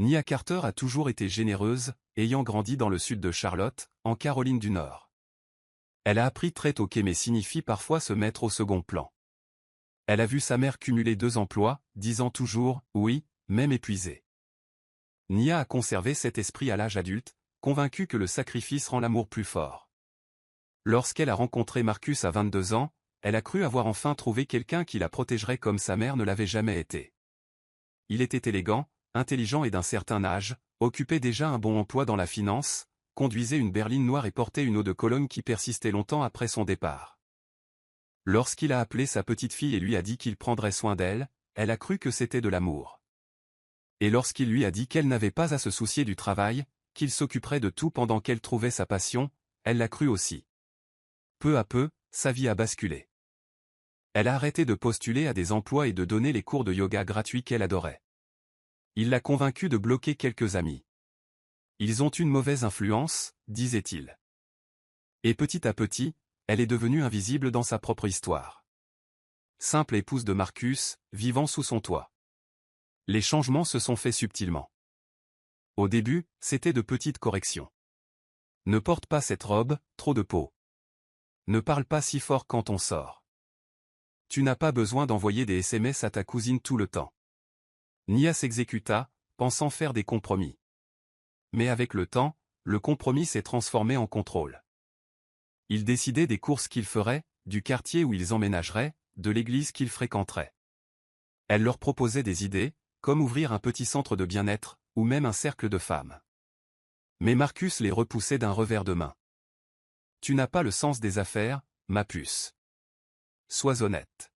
Nia Carter a toujours été généreuse, ayant grandi dans le sud de Charlotte, en Caroline du Nord. Elle a appris très tôt qu'aimer signifie parfois se mettre au second plan. Elle a vu sa mère cumuler 2 emplois, disant toujours « oui », même épuisée. Nia a conservé cet esprit à l'âge adulte, convaincue que le sacrifice rend l'amour plus fort. Lorsqu'elle a rencontré Marcus à 22 ans, elle a cru avoir enfin trouvé quelqu'un qui la protégerait comme sa mère ne l'avait jamais été. Il était élégant, intelligent et d'un certain âge, occupait déjà un bon emploi dans la finance, conduisait une berline noire et portait une eau de Cologne qui persistait longtemps après son départ. Lorsqu'il a appelé sa petite fille et lui a dit qu'il prendrait soin d'elle, elle a cru que c'était de l'amour. Et lorsqu'il lui a dit qu'elle n'avait pas à se soucier du travail, qu'il s'occuperait de tout pendant qu'elle trouvait sa passion, elle l'a cru aussi. Peu à peu, sa vie a basculé. Elle a arrêté de postuler à des emplois et de donner les cours de yoga gratuits qu'elle adorait. Il l'a convaincue de bloquer quelques amis. Ils ont une mauvaise influence, disait-il. Et petit à petit, elle est devenue invisible dans sa propre histoire. Simple épouse de Marcus, vivant sous son toit. Les changements se sont faits subtilement. Au début, c'était de petites corrections. Ne porte pas cette robe, trop de peau. Ne parle pas si fort quand on sort. Tu n'as pas besoin d'envoyer des SMS à ta cousine tout le temps. Nia s'exécuta, pensant faire des compromis. Mais avec le temps, le compromis s'est transformé en contrôle. Il décidait des courses qu'ils feraient, du quartier où ils emménageraient, de l'église qu'ils fréquenteraient. Elle leur proposait des idées, comme ouvrir un petit centre de bien-être, ou même un cercle de femmes. Mais Marcus les repoussait d'un revers de main. Tu n'as pas le sens des affaires, ma puce. Sois honnête.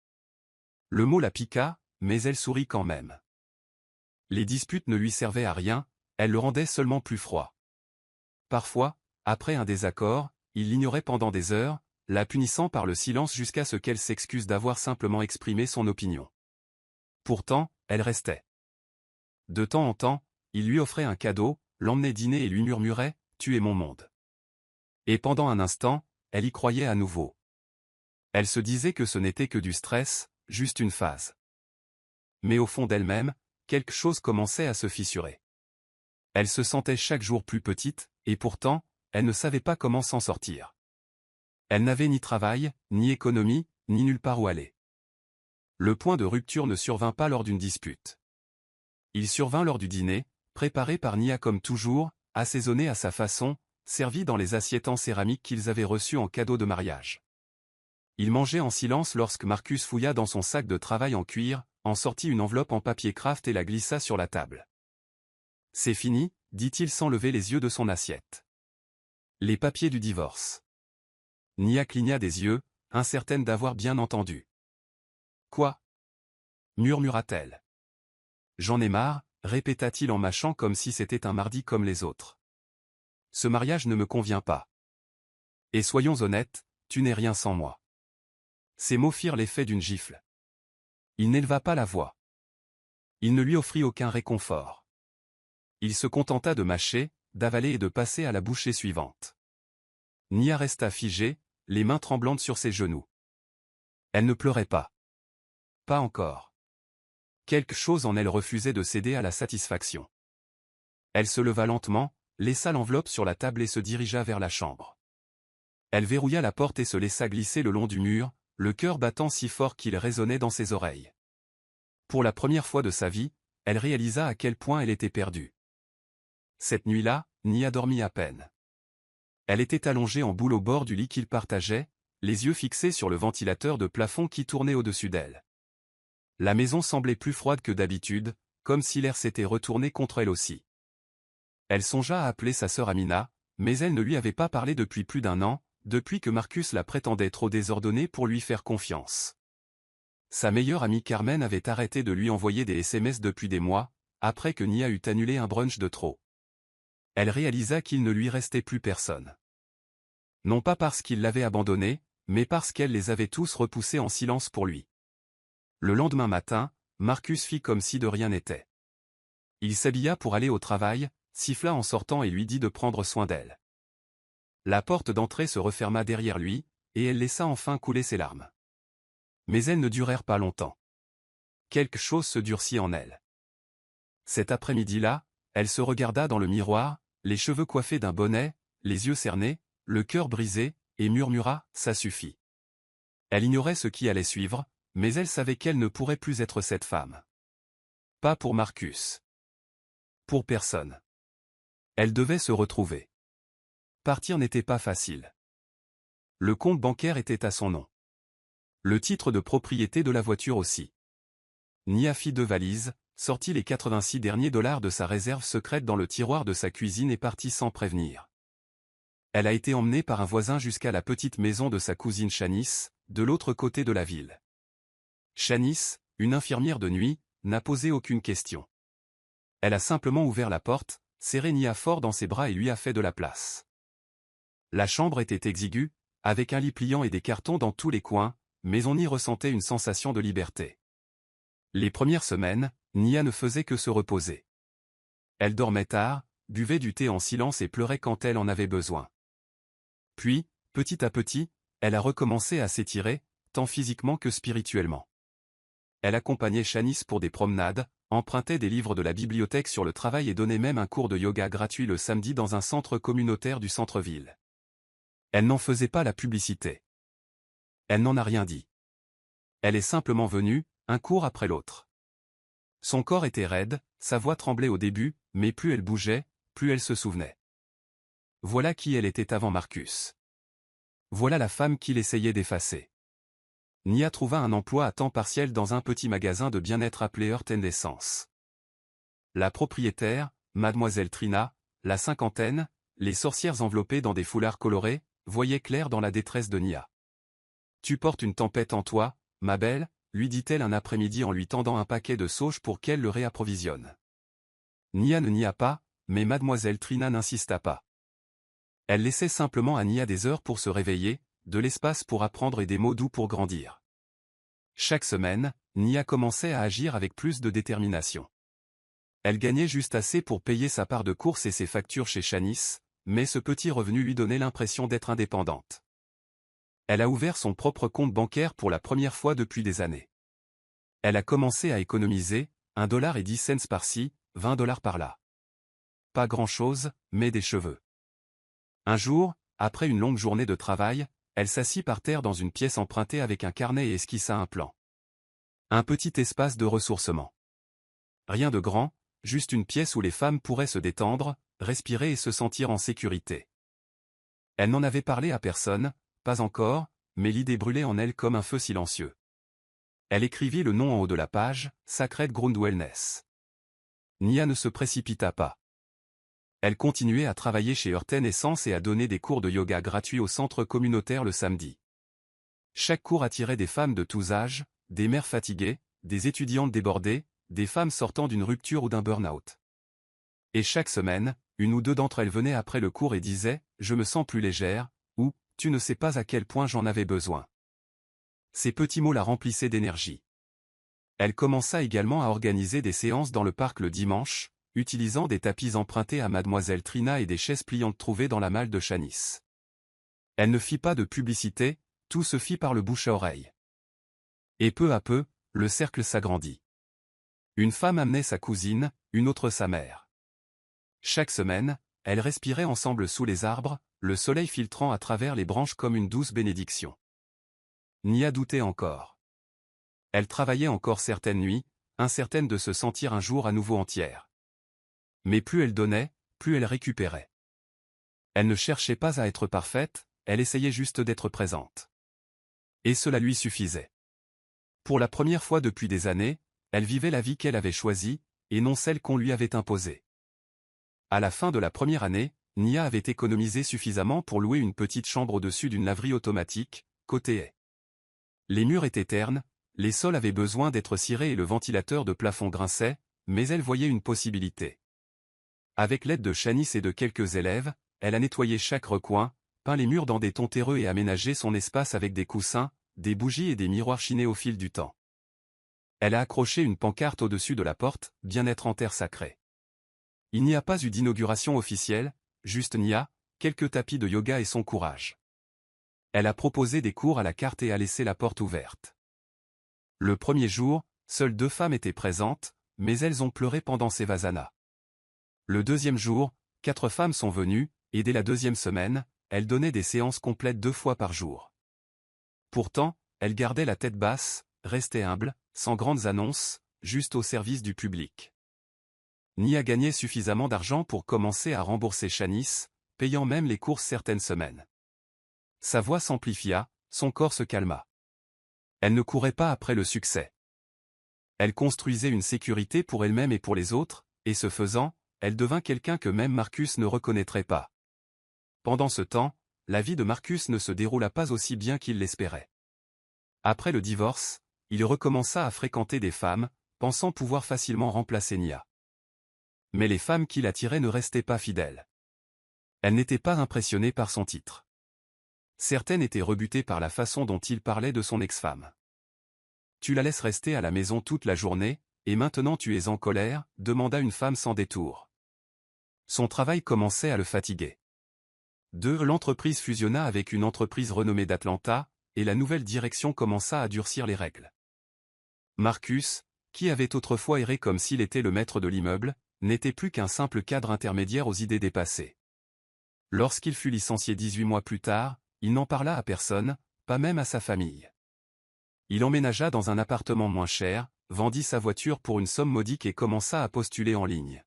Le mot la piqua, mais elle sourit quand même. Les disputes ne lui servaient à rien, elles le rendaient seulement plus froid. Parfois, après un désaccord, il l'ignorait pendant des heures, la punissant par le silence jusqu'à ce qu'elle s'excuse d'avoir simplement exprimé son opinion. Pourtant, elle restait. De temps en temps, il lui offrait un cadeau, l'emmenait dîner et lui murmurait « Tu es mon monde ». Et pendant un instant, elle y croyait à nouveau. Elle se disait que ce n'était que du stress, juste une phase. Mais au fond d'elle-même, quelque chose commençait à se fissurer. Elle se sentait chaque jour plus petite, et pourtant, elle ne savait pas comment s'en sortir. Elle n'avait ni travail, ni économie, ni nulle part où aller. Le point de rupture ne survint pas lors d'une dispute. Il survint lors du dîner, préparé par Nia comme toujours, assaisonné à sa façon, servi dans les assiettes en céramique qu'ils avaient reçues en cadeau de mariage. Ils mangeaient en silence lorsque Marcus fouilla dans son sac de travail en cuir, en sortit une enveloppe en papier craft et la glissa sur la table. « C'est fini », dit-il sans lever les yeux de son assiette. « Les papiers du divorce. » Nia cligna des yeux, incertaine d'avoir bien entendu. « Quoi » murmura-t-elle. « J'en ai marre », répéta-t-il en mâchant comme si c'était un mardi comme les autres. « Ce mariage ne me convient pas. Et soyons honnêtes, tu n'es rien sans moi. » Ces mots firent l'effet d'une gifle. Il n'éleva pas la voix. Il ne lui offrit aucun réconfort. Il se contenta de mâcher, d'avaler et de passer à la bouchée suivante. Nia resta figée, les mains tremblantes sur ses genoux. Elle ne pleurait pas. Pas encore. Quelque chose en elle refusait de céder à la satisfaction. Elle se leva lentement, laissa l'enveloppe sur la table et se dirigea vers la chambre. Elle verrouilla la porte et se laissa glisser le long du mur, le cœur battant si fort qu'il résonnait dans ses oreilles. Pour la première fois de sa vie, elle réalisa à quel point elle était perdue. Cette nuit-là, Nia dormit à peine. Elle était allongée en boule au bord du lit qu'ils partageaient, les yeux fixés sur le ventilateur de plafond qui tournait au-dessus d'elle. La maison semblait plus froide que d'habitude, comme si l'air s'était retourné contre elle aussi. Elle songea à appeler sa sœur Amina, mais elle ne lui avait pas parlé depuis plus d'1 an, depuis que Marcus la prétendait trop désordonnée pour lui faire confiance. Sa meilleure amie Carmen avait arrêté de lui envoyer des SMS depuis des mois, après que Nia eut annulé un brunch de trop. Elle réalisa qu'il ne lui restait plus personne. Non pas parce qu'il l'avait abandonnée, mais parce qu'elle les avait tous repoussés en silence pour lui. Le lendemain matin, Marcus fit comme si de rien n'était. Il s'habilla pour aller au travail, siffla en sortant et lui dit de prendre soin d'elle. La porte d'entrée se referma derrière lui, et elle laissa enfin couler ses larmes. Mais elles ne durèrent pas longtemps. Quelque chose se durcit en elle. Cet après-midi-là, elle se regarda dans le miroir, les cheveux coiffés d'un bonnet, les yeux cernés, le cœur brisé, et murmura « ça suffit ». Elle ignorait ce qui allait suivre, mais elle savait qu'elle ne pourrait plus être cette femme. Pas pour Marcus. Pour personne. Elle devait se retrouver. Partir n'était pas facile. Le compte bancaire était à son nom. Le titre de propriété de la voiture aussi. Nia fit 2 valises, sortit les 86 derniers dollars de sa réserve secrète dans le tiroir de sa cuisine et partit sans prévenir. Elle a été emmenée par un voisin jusqu'à la petite maison de sa cousine Shanice, de l'autre côté de la ville. Shanice, une infirmière de nuit, n'a posé aucune question. Elle a simplement ouvert la porte, serré Nia fort dans ses bras et lui a fait de la place. La chambre était exiguë, avec un lit pliant et des cartons dans tous les coins, mais on y ressentait une sensation de liberté. Les premières semaines, Nia ne faisait que se reposer. Elle dormait tard, buvait du thé en silence et pleurait quand elle en avait besoin. Puis, petit à petit, elle a recommencé à s'étirer, tant physiquement que spirituellement. Elle accompagnait Shanice pour des promenades, empruntait des livres de la bibliothèque sur le travail et donnait même un cours de yoga gratuit le samedi dans un centre communautaire du centre-ville. Elle n'en faisait pas la publicité. Elle n'en a rien dit. Elle est simplement venue, un cours après l'autre. Son corps était raide, sa voix tremblait au début, mais plus elle bougeait, plus elle se souvenait. Voilà qui elle était avant Marcus. Voilà la femme qu'il essayait d'effacer. Nia trouva un emploi à temps partiel dans un petit magasin de bien-être appelé Heart and Essence. La propriétaire, Mademoiselle Trina, la cinquantaine, les sorcières enveloppées dans des foulards colorés, voyait clair dans la détresse de Nia. « Tu portes une tempête en toi, ma belle », lui dit-elle un après-midi en lui tendant un paquet de sauge pour qu'elle le réapprovisionne. Nia ne nia pas, mais Mademoiselle Trina n'insista pas. Elle laissait simplement à Nia des heures pour se réveiller, de l'espace pour apprendre et des mots doux pour grandir. Chaque semaine, Nia commençait à agir avec plus de détermination. Elle gagnait juste assez pour payer sa part de course et ses factures chez Shanice, mais ce petit revenu lui donnait l'impression d'être indépendante. Elle a ouvert son propre compte bancaire pour la première fois depuis des années. Elle a commencé à économiser, 1,10 $ par-ci, 20 $ par-là. Pas grand-chose, mais des cheveux. Un jour, après une longue journée de travail, elle s'assit par terre dans une pièce empruntée avec un carnet et esquissa un plan. Un petit espace de ressourcement. Rien de grand, juste une pièce où les femmes pourraient se détendre, respirer et se sentir en sécurité. Elle n'en avait parlé à personne, pas encore, mais l'idée brûlait en elle comme un feu silencieux. Elle écrivit le nom en haut de la page, Sacred Ground Wellness. Nia ne se précipita pas. Elle continuait à travailler chez Heart and Essence et à donner des cours de yoga gratuits au centre communautaire le samedi. Chaque cours attirait des femmes de tous âges, des mères fatiguées, des étudiantes débordées, des femmes sortant d'une rupture ou d'un burn-out. Et chaque semaine, une ou deux d'entre elles venaient après le cours et disaient « Je me sens plus légère » ou « Tu ne sais pas à quel point j'en avais besoin ». Ces petits mots la remplissaient d'énergie. Elle commença également à organiser des séances dans le parc le dimanche, utilisant des tapis empruntés à Mademoiselle Trina et des chaises pliantes trouvées dans la malle de Shanice. Elle ne fit pas de publicité, tout se fit par le bouche à oreille. Et peu à peu, le cercle s'agrandit. Une femme amenait sa cousine, une autre sa mère. Chaque semaine, elles respiraient ensemble sous les arbres, le soleil filtrant à travers les branches comme une douce bénédiction. Nia doutait encore. Elle travaillait encore certaines nuits, incertaine de se sentir un jour à nouveau entière. Mais plus elle donnait, plus elle récupérait. Elle ne cherchait pas à être parfaite, elle essayait juste d'être présente. Et cela lui suffisait. Pour la première fois depuis des années, elle vivait la vie qu'elle avait choisie, et non celle qu'on lui avait imposée. À la fin de la première année, Nia avait économisé suffisamment pour louer une petite chambre au-dessus d'une laverie automatique, côté haie. Les murs étaient ternes, les sols avaient besoin d'être cirés et le ventilateur de plafond grinçait, mais elle voyait une possibilité. Avec l'aide de Shanice et de quelques élèves, elle a nettoyé chaque recoin, peint les murs dans des tons terreux et aménagé son espace avec des coussins, des bougies et des miroirs chinés au fil du temps. Elle a accroché une pancarte au-dessus de la porte, « Bien-être en terre sacrée ». Il n'y a pas eu d'inauguration officielle, juste Nia, quelques tapis de yoga et son courage. Elle a proposé des cours à la carte et a laissé la porte ouverte. Le premier jour, seules 2 femmes étaient présentes, mais elles ont pleuré pendant ces vasanas. Le deuxième jour, 4 femmes sont venues, et dès la deuxième semaine, elles donnaient des séances complètes 2 fois par jour. Pourtant, elles gardaient la tête basse, restaient humbles, sans grandes annonces, juste au service du public. Nia gagnait suffisamment d'argent pour commencer à rembourser Shanice, payant même les courses certaines semaines. Sa voix s'amplifia, son corps se calma. Elle ne courait pas après le succès. Elle construisait une sécurité pour elle-même et pour les autres, et ce faisant, elle devint quelqu'un que même Marcus ne reconnaîtrait pas. Pendant ce temps, la vie de Marcus ne se déroula pas aussi bien qu'il l'espérait. Après le divorce, il recommença à fréquenter des femmes, pensant pouvoir facilement remplacer Nia. Mais les femmes qui l'attiraient ne restaient pas fidèles. Elles n'étaient pas impressionnées par son titre. Certaines étaient rebutées par la façon dont il parlait de son ex-femme. « Tu la laisses rester à la maison toute la journée, et maintenant tu es en colère ?» demanda une femme sans détour. Son travail commençait à le fatiguer. L'entreprise fusionna avec une entreprise renommée d'Atlanta, et la nouvelle direction commença à durcir les règles. Marcus, qui avait autrefois erré comme s'il était le maître de l'immeuble, n'était plus qu'un simple cadre intermédiaire aux idées dépassées. Lorsqu'il fut licencié 18 mois plus tard, il n'en parla à personne, pas même à sa famille. Il emménagea dans un appartement moins cher, vendit sa voiture pour une somme modique et commença à postuler en ligne.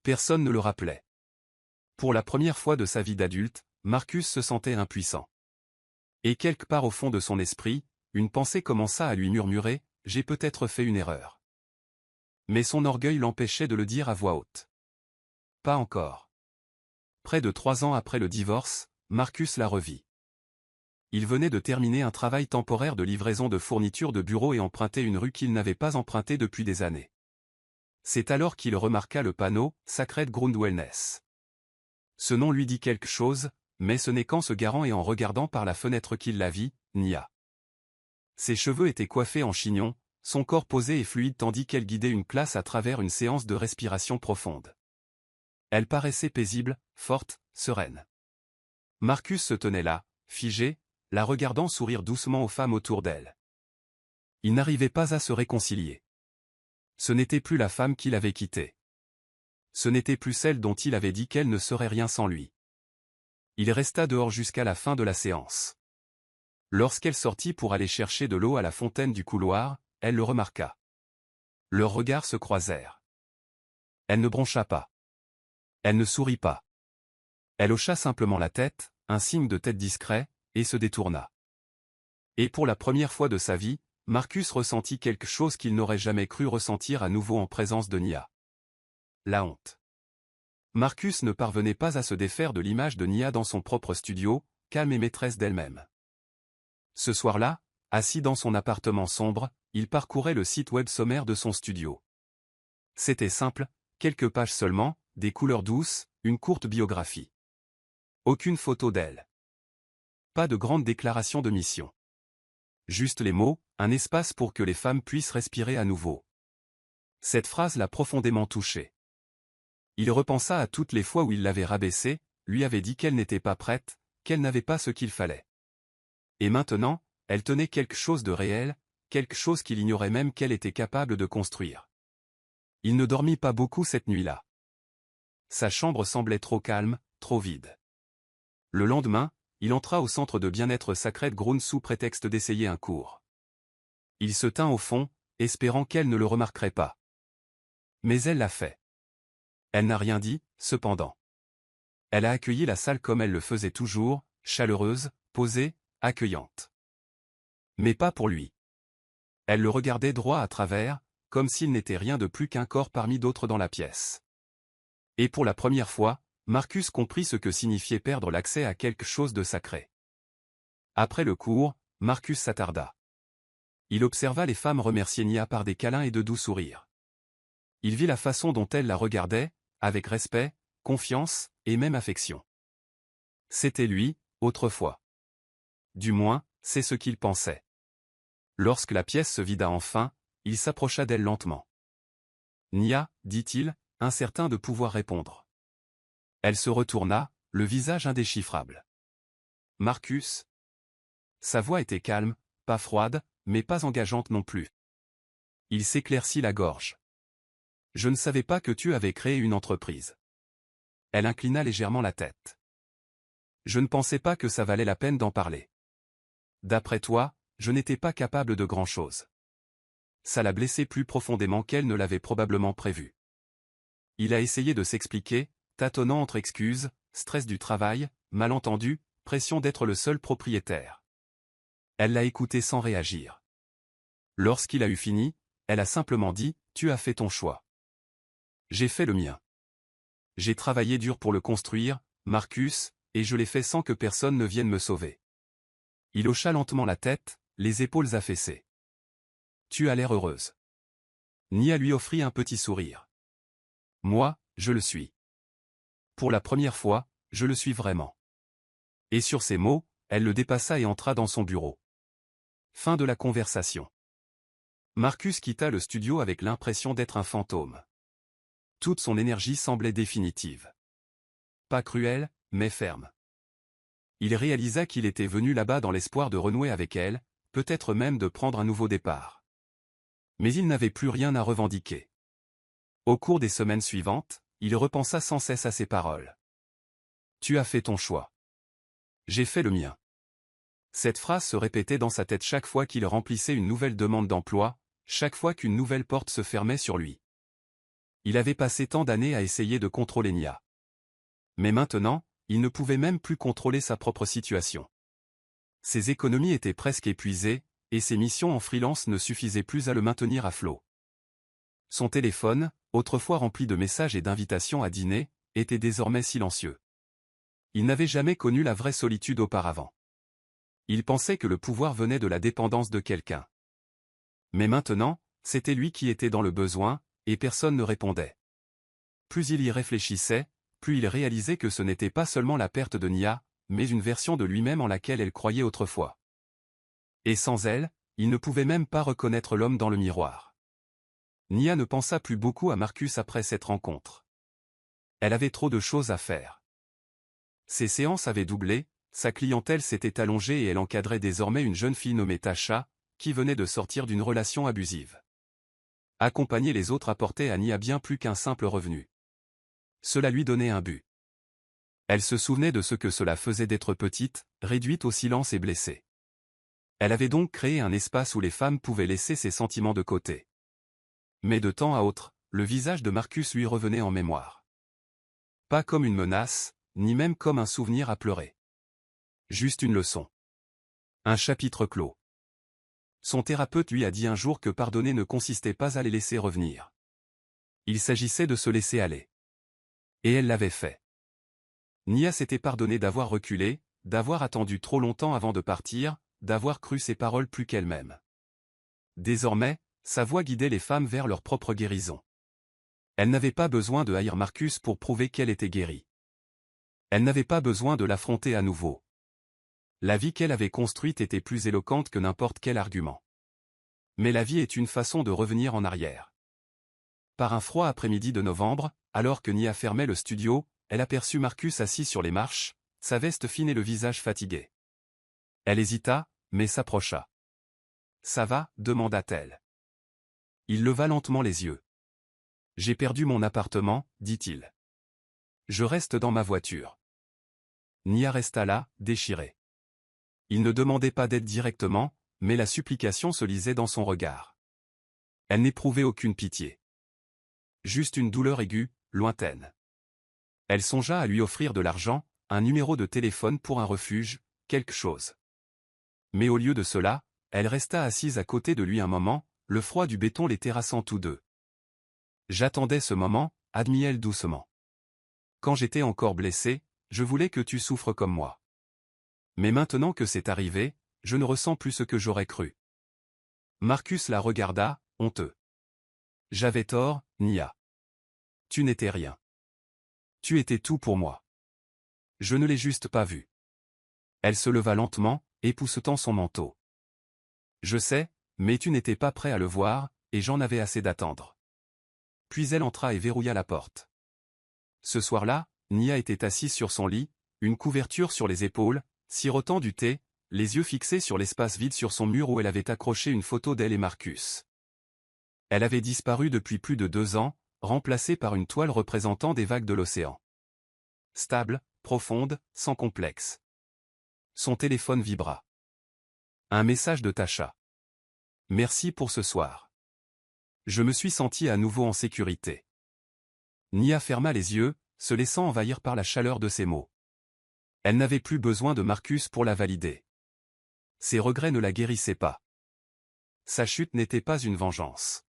Personne ne le rappelait. Pour la première fois de sa vie d'adulte, Marcus se sentait impuissant. Et quelque part au fond de son esprit, une pensée commença à lui murmurer « J'ai peut-être fait une erreur ». Mais son orgueil l'empêchait de le dire à voix haute. Pas encore. Près de 3 ans après le divorce, Marcus la revit. Il venait de terminer un travail temporaire de livraison de fournitures de bureau et empruntait une rue qu'il n'avait pas empruntée depuis des années. C'est alors qu'il remarqua le panneau « Sacred Ground Wellness ». Ce nom lui dit quelque chose, mais ce n'est qu'en se garant et en regardant par la fenêtre qu'il la vit, Nia. Ses cheveux étaient coiffés en chignon, son corps posé et fluide tandis qu'elle guidait une classe à travers une séance de respiration profonde. Elle paraissait paisible, forte, sereine. Marcus se tenait là, figé, la regardant sourire doucement aux femmes autour d'elle. Il n'arrivait pas à se réconcilier. Ce n'était plus la femme qu'il avait quittée. Ce n'était plus celle dont il avait dit qu'elle ne serait rien sans lui. Il resta dehors jusqu'à la fin de la séance. Lorsqu'elle sortit pour aller chercher de l'eau à la fontaine du couloir, elle le remarqua. Leurs regards se croisèrent. Elle ne broncha pas. Elle ne sourit pas. Elle hocha simplement la tête, un signe de tête discret, et se détourna. Et pour la première fois de sa vie, Marcus ressentit quelque chose qu'il n'aurait jamais cru ressentir à nouveau en présence de Nia. La honte. Marcus ne parvenait pas à se défaire de l'image de Nia dans son propre studio, calme et maîtresse d'elle-même. Ce soir-là, assis dans son appartement sombre, il parcourait le site web sommaire de son studio. C'était simple, quelques pages seulement, des couleurs douces, une courte biographie. Aucune photo d'elle. Pas de grande déclaration de mission. Juste les mots, un espace pour que les femmes puissent respirer à nouveau. Cette phrase l'a profondément touché. Il repensa à toutes les fois où il l'avait rabaissée, lui avait dit qu'elle n'était pas prête, qu'elle n'avait pas ce qu'il fallait. Et maintenant, elle tenait quelque chose de réel, quelque chose qu'il ignorait même qu'elle était capable de construire. Il ne dormit pas beaucoup cette nuit-là. Sa chambre semblait trop calme, trop vide. Le lendemain, il entra au centre de bien-être Sacred Ground sous prétexte d'essayer un cours. Il se tint au fond, espérant qu'elle ne le remarquerait pas. Mais elle l'a fait. Elle n'a rien dit, cependant. Elle a accueilli la salle comme elle le faisait toujours, chaleureuse, posée, accueillante. Mais pas pour lui. Elle le regardait droit à travers, comme s'il n'était rien de plus qu'un corps parmi d'autres dans la pièce. Et pour la première fois, Marcus comprit ce que signifiait perdre l'accès à quelque chose de sacré. Après le cours, Marcus s'attarda. Il observa les femmes remercier Nia par des câlins et de doux sourires. Il vit la façon dont elles la regardaient, avec respect, confiance, et même affection. C'était lui, autrefois. Du moins, c'est ce qu'il pensait. Lorsque la pièce se vida enfin, il s'approcha d'elle lentement. « Nia, dit-il, incertain de pouvoir répondre. Elle se retourna, le visage indéchiffrable. « Marcus ?» Sa voix était calme, pas froide, mais pas engageante non plus. Il s'éclaircit la gorge. Je ne savais pas que tu avais créé une entreprise. Elle inclina légèrement la tête. Je ne pensais pas que ça valait la peine d'en parler. D'après toi, je n'étais pas capable de grand-chose. Ça l'a blessée plus profondément qu'elle ne l'avait probablement prévu. Il a essayé de s'expliquer, tâtonnant entre excuses, stress du travail, malentendu, pression d'être le seul propriétaire. Elle l'a écouté sans réagir. Lorsqu'il a eu fini, elle a simplement dit « Tu as fait ton choix. J'ai fait le mien. J'ai travaillé dur pour le construire, Marcus, et je l'ai fait sans que personne ne vienne me sauver. » Il hocha lentement la tête, les épaules affaissées. « Tu as l'air heureuse. » Nia lui offrit un petit sourire. « Moi, je le suis. Pour la première fois, je le suis vraiment. » Et sur ces mots, elle le dépassa et entra dans son bureau. Fin de la conversation. Marcus quitta le studio avec l'impression d'être un fantôme. Toute son énergie semblait définitive. Pas cruelle, mais ferme. Il réalisa qu'il était venu là-bas dans l'espoir de renouer avec elle, peut-être même de prendre un nouveau départ. Mais il n'avait plus rien à revendiquer. Au cours des semaines suivantes, il repensa sans cesse à ses paroles. « Tu as fait ton choix. J'ai fait le mien. » Cette phrase se répétait dans sa tête chaque fois qu'il remplissait une nouvelle demande d'emploi, chaque fois qu'une nouvelle porte se fermait sur lui. Il avait passé tant d'années à essayer de contrôler Nia. Mais maintenant, il ne pouvait même plus contrôler sa propre situation. Ses économies étaient presque épuisées, et ses missions en freelance ne suffisaient plus à le maintenir à flot. Son téléphone, autrefois rempli de messages et d'invitations à dîner, était désormais silencieux. Il n'avait jamais connu la vraie solitude auparavant. Il pensait que le pouvoir venait de la dépendance de quelqu'un. Mais maintenant, c'était lui qui était dans le besoin, et personne ne répondait. Plus il y réfléchissait, plus il réalisait que ce n'était pas seulement la perte de Nia, mais une version de lui-même en laquelle elle croyait autrefois. Et sans elle, il ne pouvait même pas reconnaître l'homme dans le miroir. Nia ne pensa plus beaucoup à Marcus après cette rencontre. Elle avait trop de choses à faire. Ses séances avaient doublé, sa clientèle s'était allongée et elle encadrait désormais une jeune fille nommée Tasha, qui venait de sortir d'une relation abusive. Accompagner les autres apportait à Nia bien plus qu'un simple revenu. Cela lui donnait un but. Elle se souvenait de ce que cela faisait d'être petite, réduite au silence et blessée. Elle avait donc créé un espace où les femmes pouvaient laisser ses sentiments de côté. Mais de temps à autre, le visage de Marcus lui revenait en mémoire. Pas comme une menace, ni même comme un souvenir à pleurer. Juste une leçon. Un chapitre clos. Son thérapeute lui a dit un jour que pardonner ne consistait pas à les laisser revenir. Il s'agissait de se laisser aller. Et elle l'avait fait. Nia s'était pardonné d'avoir reculé, d'avoir attendu trop longtemps avant de partir, d'avoir cru ses paroles plus qu'elle-même. Désormais, sa voix guidait les femmes vers leur propre guérison. Elle n'avait pas besoin de haïr Marcus pour prouver qu'elle était guérie. Elle n'avait pas besoin de l'affronter à nouveau. La vie qu'elle avait construite était plus éloquente que n'importe quel argument. Mais la vie est une façon de revenir en arrière. Par un froid après-midi de novembre, alors que Nia fermait le studio, elle aperçut Marcus assis sur les marches, sa veste fine et le visage fatigué. Elle hésita, mais s'approcha. « Ça va ?» demanda-t-elle. Il leva lentement les yeux. « J'ai perdu mon appartement, dit-il. Je reste dans ma voiture. » Nia resta là, déchirée. Il ne demandait pas d'aide directement, mais la supplication se lisait dans son regard. Elle n'éprouvait aucune pitié. Juste une douleur aiguë, lointaine. Elle songea à lui offrir de l'argent, un numéro de téléphone pour un refuge, quelque chose. Mais au lieu de cela, elle resta assise à côté de lui un moment, le froid du béton les terrassant tous deux. « J'attendais ce moment, » admit-elle doucement. « Quand j'étais encore blessée, je voulais que tu souffres comme moi. Mais maintenant que c'est arrivé, je ne ressens plus ce que j'aurais cru. » Marcus la regarda, honteux. « J'avais tort, Nia. Tu n'étais rien. Tu étais tout pour moi. Je ne l'ai juste pas vu. » Elle se leva lentement, époussetant son manteau. « Je sais, mais tu n'étais pas prêt à le voir, et j'en avais assez d'attendre. » Puis elle entra et verrouilla la porte. Ce soir-là, Nia était assise sur son lit, une couverture sur les épaules, sirotant du thé, les yeux fixés sur l'espace vide sur son mur où elle avait accroché une photo d'elle et Marcus. Elle avait disparu depuis plus de 2 ans, remplacée par une toile représentant des vagues de l'océan. Stable, profonde, sans complexe. Son téléphone vibra. Un message de Tasha. Merci pour ce soir. Je me suis senti à nouveau en sécurité. Nia ferma les yeux, se laissant envahir par la chaleur de ses mots. Elle n'avait plus besoin de Marcus pour la valider. Ses regrets ne la guérissaient pas. Sa chute n'était pas une vengeance.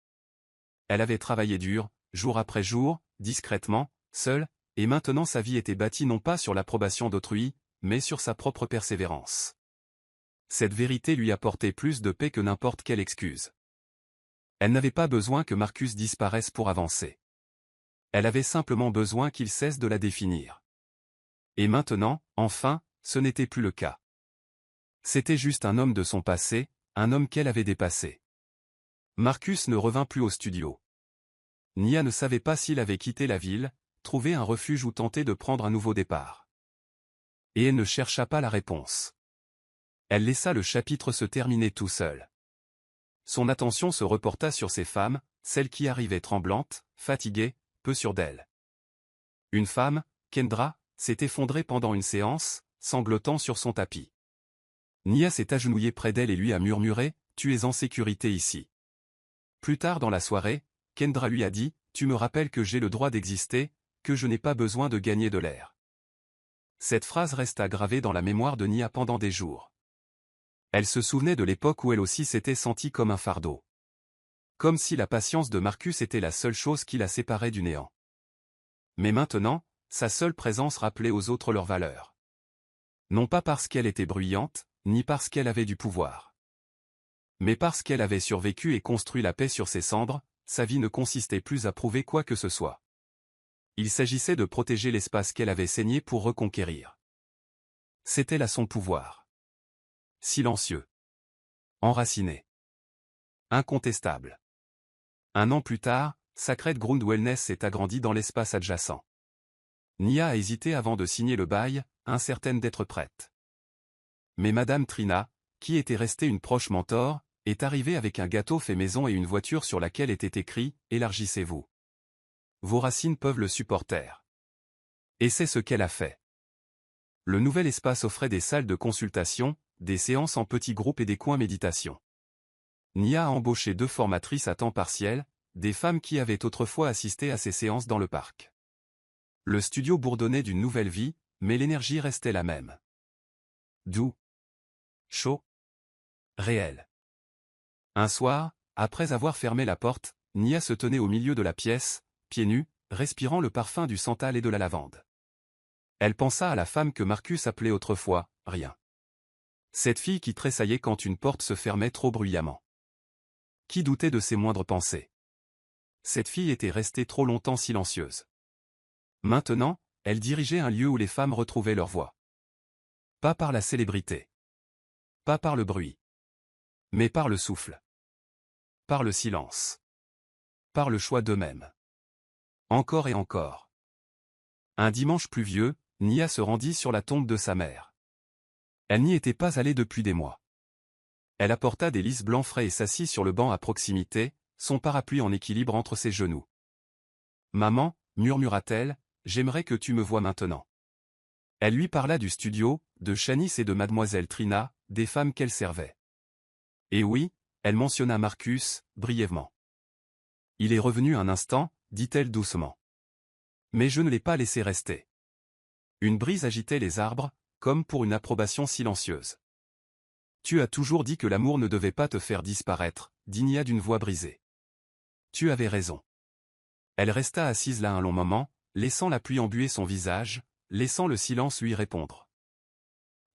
Elle avait travaillé dur, jour après jour, discrètement, seule, et maintenant sa vie était bâtie non pas sur l'approbation d'autrui, mais sur sa propre persévérance. Cette vérité lui apportait plus de paix que n'importe quelle excuse. Elle n'avait pas besoin que Marcus disparaisse pour avancer. Elle avait simplement besoin qu'il cesse de la définir. Et maintenant, enfin, ce n'était plus le cas. C'était juste un homme de son passé, un homme qu'elle avait dépassé. Marcus ne revint plus au studio. Nia ne savait pas s'il avait quitté la ville, trouvé un refuge ou tenté de prendre un nouveau départ. Et elle ne chercha pas la réponse. Elle laissa le chapitre se terminer tout seul. Son attention se reporta sur ces femmes, celles qui arrivaient tremblantes, fatiguées, peu sûres d'elles. Une femme, Kendra, s'est effondrée pendant une séance, sanglotant sur son tapis. Nia s'est agenouillée près d'elle et lui a murmuré « Tu es en sécurité ici ». Plus tard dans la soirée, Kendra lui a dit « Tu me rappelles que j'ai le droit d'exister, que je n'ai pas besoin de gagner de l'air ». Cette phrase resta gravée dans la mémoire de Nia pendant des jours. Elle se souvenait de l'époque où elle aussi s'était sentie comme un fardeau. Comme si la patience de Marcus était la seule chose qui la séparait du néant. Mais maintenant, sa seule présence rappelait aux autres leur valeur. Non pas parce qu'elle était bruyante, ni parce qu'elle avait du pouvoir. Mais parce qu'elle avait survécu et construit la paix sur ses cendres, sa vie ne consistait plus à prouver quoi que ce soit. Il s'agissait de protéger l'espace qu'elle avait saigné pour reconquérir. C'était là son pouvoir. Silencieux. Enraciné. Incontestable. Un an plus tard, Sacred Ground Wellness s'est agrandi dans l'espace adjacent. Nia a hésité avant de signer le bail, incertaine d'être prête. Mais Madame Trina, qui était restée une proche mentor, est arrivée avec un gâteau fait maison et une voiture sur laquelle était écrit « Élargissez-vous. Vos racines peuvent le supporter ». Et c'est ce qu'elle a fait. Le nouvel espace offrait des salles de consultation, des séances en petits groupes et des coins méditation. Nia a embauché 2 formatrices à temps partiel, des femmes qui avaient autrefois assisté à ces séances dans le parc. Le studio bourdonnait d'une nouvelle vie, mais l'énergie restait la même. Doux. Chaud. Réel. Un soir, après avoir fermé la porte, Nia se tenait au milieu de la pièce, pieds nus, respirant le parfum du santal et de la lavande. Elle pensa à la femme que Marcus appelait autrefois « Rien ». Cette fille qui tressaillait quand une porte se fermait trop bruyamment. Qui doutait de ses moindres pensées. Cette fille était restée trop longtemps silencieuse. Maintenant, elle dirigeait un lieu où les femmes retrouvaient leur voix. Pas par la célébrité. Pas par le bruit. Mais par le souffle. Par le silence. Par le choix d'eux-mêmes. Encore et encore. Un dimanche pluvieux, Nia se rendit sur la tombe de sa mère. Elle n'y était pas allée depuis des mois. Elle apporta des lys blancs frais et s'assit sur le banc à proximité, son parapluie en équilibre entre ses genoux. « Maman, murmura-t-elle, j'aimerais que tu me voies maintenant. » Elle lui parla du studio, de Shanice et de Mademoiselle Trina, des femmes qu'elle servait. Et oui, elle mentionna Marcus, brièvement. « Il est revenu un instant, dit-elle doucement. Mais je ne l'ai pas laissé rester. » Une brise agitait les arbres, comme pour une approbation silencieuse. « Tu as toujours dit que l'amour ne devait pas te faire disparaître, » dit Nia d'une voix brisée. « Tu avais raison. » Elle resta assise là un long moment, laissant la pluie embuer son visage, laissant le silence lui répondre.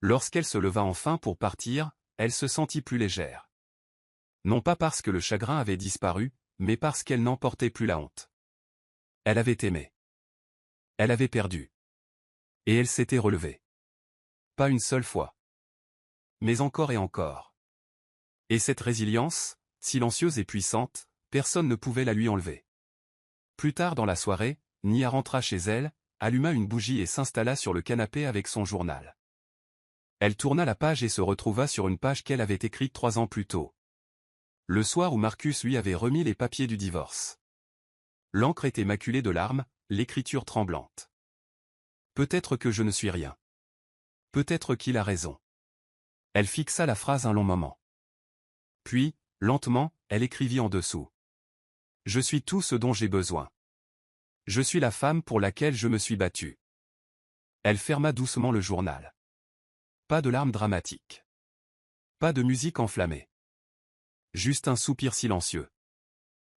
Lorsqu'elle se leva enfin pour partir, elle se sentit plus légère. Non pas parce que le chagrin avait disparu, mais parce qu'elle n'en portait plus la honte. Elle avait aimé. Elle avait perdu. Et elle s'était relevée. Pas une seule fois. Mais encore et encore. Et cette résilience, silencieuse et puissante, personne ne pouvait la lui enlever. Plus tard dans la soirée, Nia rentra chez elle, alluma une bougie et s'installa sur le canapé avec son journal. Elle tourna la page et se retrouva sur une page qu'elle avait écrite 3 ans plus tôt. Le soir où Marcus lui avait remis les papiers du divorce. L'encre était maculée de larmes, l'écriture tremblante. Peut-être que je ne suis rien. Peut-être qu'il a raison. Elle fixa la phrase un long moment. Puis, lentement, elle écrivit en dessous. Je suis tout ce dont j'ai besoin. Je suis la femme pour laquelle je me suis battue. Elle ferma doucement le journal. Pas de larmes dramatiques. Pas de musique enflammée. Juste un soupir silencieux.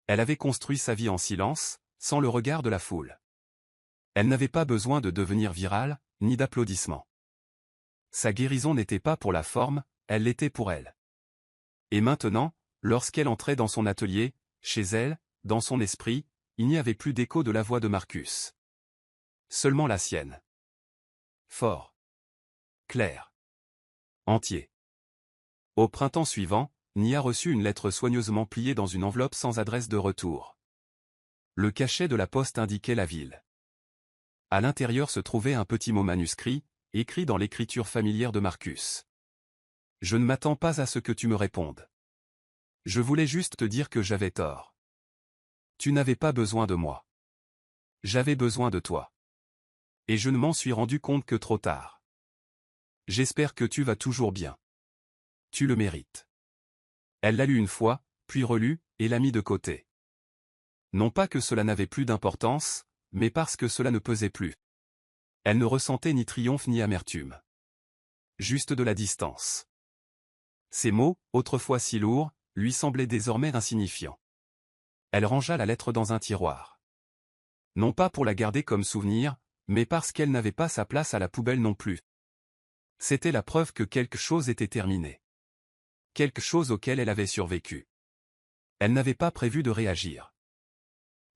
Elle avait construit sa vie en silence, sans le regard de la foule. Elle n'avait pas besoin de devenir virale, ni d'applaudissements. Sa guérison n'était pas pour la forme, elle l'était pour elle. Et maintenant, lorsqu'elle entrait dans son atelier, chez elle, dans son esprit, il n'y avait plus d'écho de la voix de Marcus. Seulement la sienne. Fort. Clair. Entier. Au printemps suivant, Nia reçut une lettre soigneusement pliée dans une enveloppe sans adresse de retour. Le cachet de la poste indiquait la ville. À l'intérieur se trouvait un petit mot manuscrit, écrit dans l'écriture familière de Marcus. Je ne m'attends pas à ce que tu me répondes. Je voulais juste te dire que j'avais tort. Tu n'avais pas besoin de moi. J'avais besoin de toi. Et je ne m'en suis rendu compte que trop tard. J'espère que tu vas toujours bien. Tu le mérites. Elle l'a lu une fois, puis relu, et l'a mis de côté. Non pas que cela n'avait plus d'importance, mais parce que cela ne pesait plus. Elle ne ressentait ni triomphe ni amertume. Juste de la distance. Ces mots, autrefois si lourds, lui semblaient désormais insignifiants. Elle rangea la lettre dans un tiroir. Non pas pour la garder comme souvenir, mais parce qu'elle n'avait pas sa place à la poubelle non plus. C'était la preuve que quelque chose était terminé. Quelque chose auquel elle avait survécu. Elle n'avait pas prévu de réagir.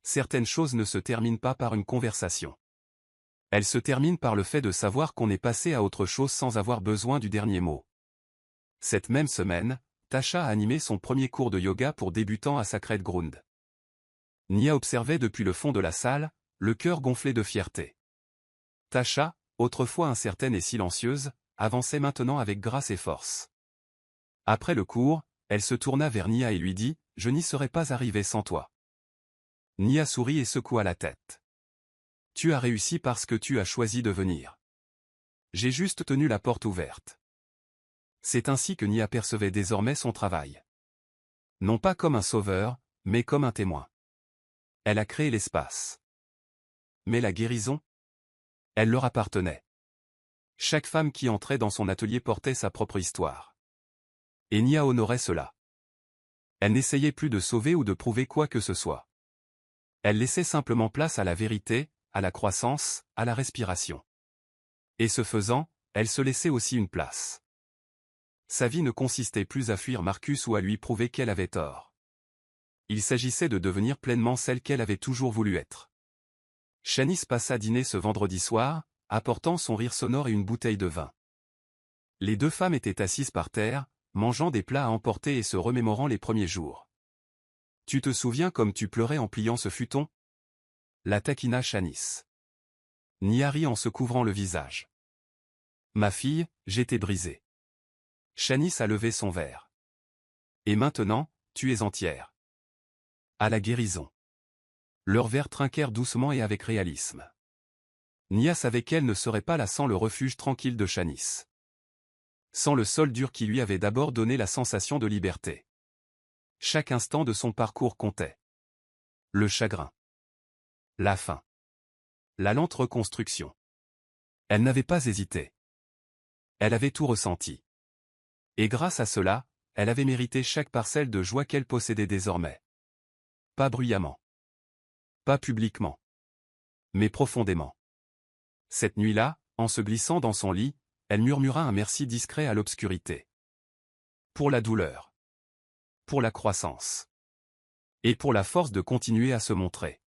Certaines choses ne se terminent pas par une conversation. Elles se terminent par le fait de savoir qu'on est passé à autre chose sans avoir besoin du dernier mot. Cette même semaine, Tasha a animé son premier cours de yoga pour débutants à Sacred Ground. Nia observait depuis le fond de la salle, le cœur gonflé de fierté. Tasha, autrefois incertaine et silencieuse, avançait maintenant avec grâce et force. Après le cours, elle se tourna vers Nia et lui dit « Je n'y serais pas arrivée sans toi. » Nia sourit et secoua la tête. « Tu as réussi parce que tu as choisi de venir. J'ai juste tenu la porte ouverte. » C'est ainsi que Nia percevait désormais son travail. Non pas comme un sauveur, mais comme un témoin. Elle a créé l'espace. Mais la guérison? Elle leur appartenait. Chaque femme qui entrait dans son atelier portait sa propre histoire. Et Nia honorait cela. Elle n'essayait plus de sauver ou de prouver quoi que ce soit. Elle laissait simplement place à la vérité, à la croissance, à la respiration. Et ce faisant, elle se laissait aussi une place. Sa vie ne consistait plus à fuir Marcus ou à lui prouver qu'elle avait tort. Il s'agissait de devenir pleinement celle qu'elle avait toujours voulu être. Shanice passa dîner ce vendredi soir, apportant son rire sonore et une bouteille de vin. Les deux femmes étaient assises par terre, mangeant des plats à emporter et se remémorant les premiers jours. « Tu te souviens comme tu pleurais en pliant ce futon ?» la taquina Shanice. Nia rit en se couvrant le visage. « Ma fille, j'étais brisée. » Shanice a levé son verre. « Et maintenant, tu es entière. » À la guérison. Leurs verres trinquèrent doucement et avec réalisme. Nia savait qu'elle ne serait pas là sans le refuge tranquille de Shanice. Sans le sol dur qui lui avait d'abord donné la sensation de liberté. Chaque instant de son parcours comptait. Le chagrin. La faim. La lente reconstruction. Elle n'avait pas hésité. Elle avait tout ressenti. Et grâce à cela, elle avait mérité chaque parcelle de joie qu'elle possédait désormais. Pas bruyamment. Pas publiquement. Mais profondément. Cette nuit-là, en se glissant dans son lit, elle murmura un merci discret à l'obscurité. Pour la douleur. Pour la croissance. Et pour la force de continuer à se montrer.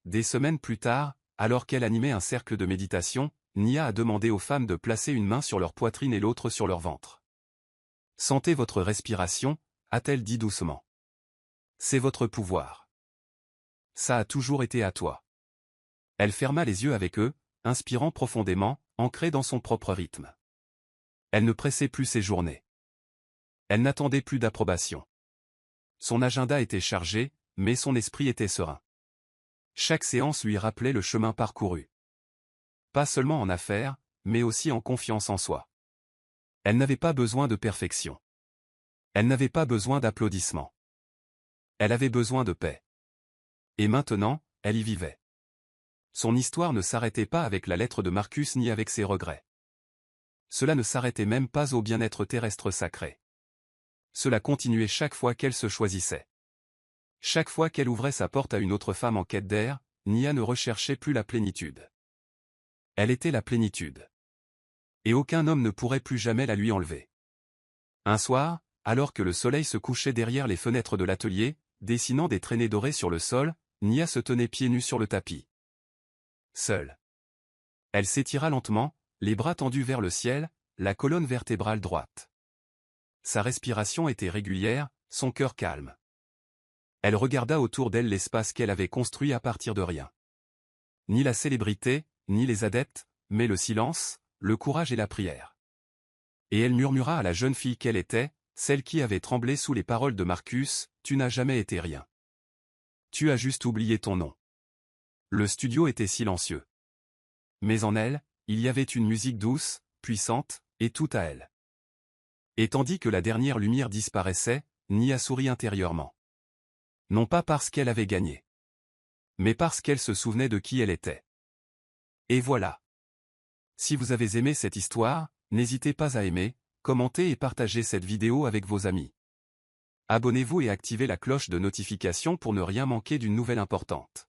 Des semaines plus tard, alors qu'elle animait un cercle de méditation, Nia a demandé aux femmes de placer une main sur leur poitrine et l'autre sur leur ventre. « Sentez votre respiration », a-t-elle dit doucement. « C'est votre pouvoir. Ça a toujours été à toi. » Elle ferma les yeux avec eux, inspirant profondément, ancrée dans son propre rythme. Elle ne pressait plus ses journées. Elle n'attendait plus d'approbation. Son agenda était chargé, mais son esprit était serein. Chaque séance lui rappelait le chemin parcouru. Pas seulement en affaires, mais aussi en confiance en soi. Elle n'avait pas besoin de perfection. Elle n'avait pas besoin d'applaudissements. Elle avait besoin de paix. Et maintenant, elle y vivait. Son histoire ne s'arrêtait pas avec la lettre de Marcus ni avec ses regrets. Cela ne s'arrêtait même pas au bien-être terrestre sacré. Cela continuait chaque fois qu'elle se choisissait. Chaque fois qu'elle ouvrait sa porte à une autre femme en quête d'air, Nia ne recherchait plus la plénitude. Elle était la plénitude. Et aucun homme ne pourrait plus jamais la lui enlever. Un soir, alors que le soleil se couchait derrière les fenêtres de l'atelier, dessinant des traînées dorées sur le sol, Nia se tenait pieds nus sur le tapis. Seule. Elle s'étira lentement, les bras tendus vers le ciel, la colonne vertébrale droite. Sa respiration était régulière, son cœur calme. Elle regarda autour d'elle l'espace qu'elle avait construit à partir de rien. Ni la célébrité, ni les adeptes, mais le silence, le courage et la prière. Et elle murmura à la jeune fille qu'elle était, celle qui avait tremblé sous les paroles de Marcus, « Tu n'as jamais été rien. Tu as juste oublié ton nom. » Le studio était silencieux. Mais en elle, il y avait une musique douce, puissante, et tout à elle. Et tandis que la dernière lumière disparaissait, Nia sourit intérieurement. Non pas parce qu'elle avait gagné, mais parce qu'elle se souvenait de qui elle était. Et voilà. Si vous avez aimé cette histoire, n'hésitez pas à aimer, commenter et partager cette vidéo avec vos amis. Abonnez-vous et activez la cloche de notification pour ne rien manquer d'une nouvelle importante.